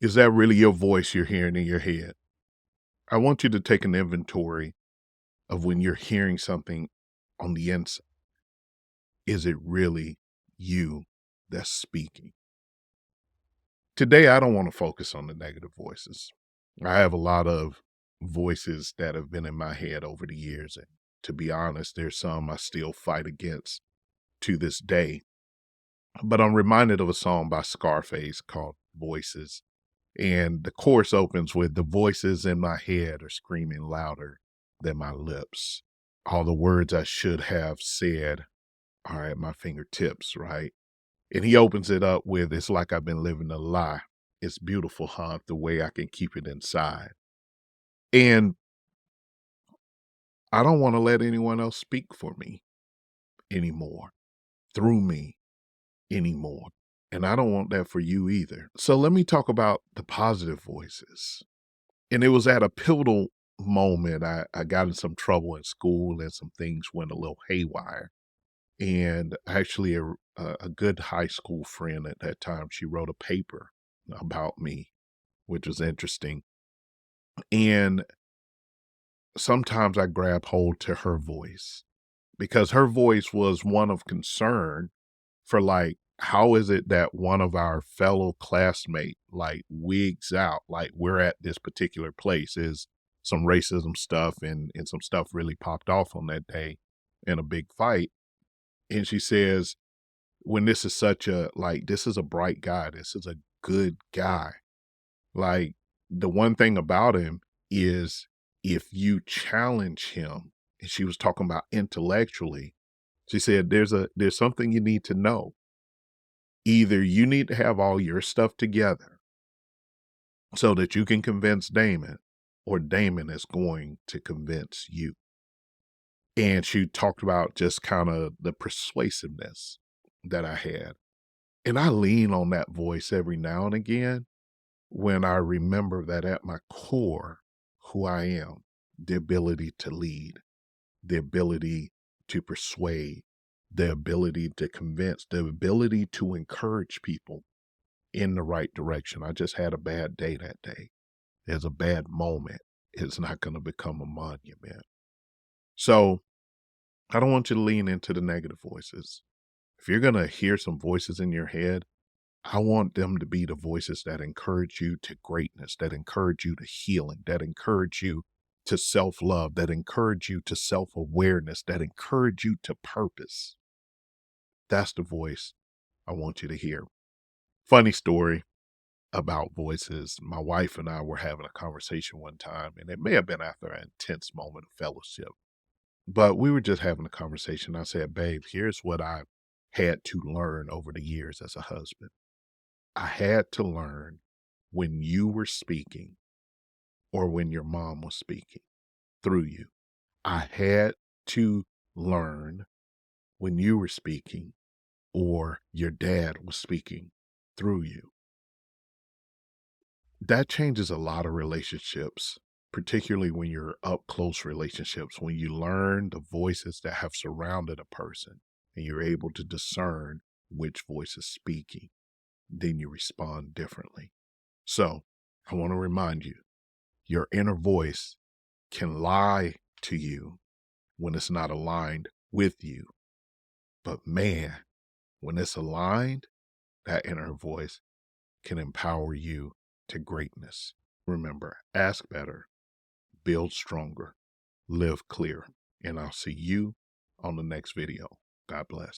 Is that really your voice you're hearing in your head? I want you to take an inventory of when you're hearing something on the inside. Is it really you that's speaking? Today, I don't want to focus on the negative voices. I have a lot of voices that have been in my head over the years. And to be honest, there's some I still fight against to this day. But I'm reminded of a song by Scarface called Voices. And the chorus opens with the voices in my head are screaming louder than my lips. All the words I should have said are at my fingertips, right? And he opens it up with, it's like I've been living a lie. It's beautiful, huh? The way I can keep it inside. And I don't want to let anyone else speak for me anymore, through me anymore. And I don't want that for you either. So let me talk about the positive voices. And it was at a pivotal moment. I got in some trouble in school and some things went a little haywire. And actually, a good high school friend at that time, she wrote a paper about me, which was interesting. And sometimes I grab hold to her voice because her voice was one of concern for like, how is it that one of our fellow classmate like wigs out, like we're at this particular place, is some racism stuff and some stuff really popped off on that day in a big fight. And she says, when this is such a, like, this is a bright guy, this is a good guy. Like, the one thing about him is if you challenge him, and she was talking about intellectually, she said, there's something you need to know. Either you need to have all your stuff together so that you can convince Damon, or Damon is going to convince you. And she talked about just kind of the persuasiveness that I had. And I lean on that voice every now and again when I remember that at my core, who I am, the ability to lead, the ability to persuade, the ability to convince, the ability to encourage people in the right direction. I just had a bad day that day. There's a bad moment. It's not going to become a monument. So I don't want you to lean into the negative voices. If you're going to hear some voices in your head, I want them to be the voices that encourage you to greatness, that encourage you to healing, that encourage you to self-love, that encourage you to self-awareness, that encourage you to purpose. That's the voice I want you to hear. Funny story about voices. My wife and I were having a conversation one time, and it may have been after an intense moment of fellowship, but we were just having a conversation. I said, babe, here's what I had to learn over the years as a husband. I had to learn when you were speaking or when your mom was speaking through you. I had to learn when you were speaking or your dad was speaking through you. That changes a lot of relationships, particularly when you're up close relationships, when you learn the voices that have surrounded a person and you're able to discern which voice is speaking, then you respond differently. So I want to remind you, your inner voice can lie to you when it's not aligned with you. But man, when it's aligned, that inner voice can empower you to greatness. Remember, ask better, build stronger, live clear. And I'll see you on the next video. God bless.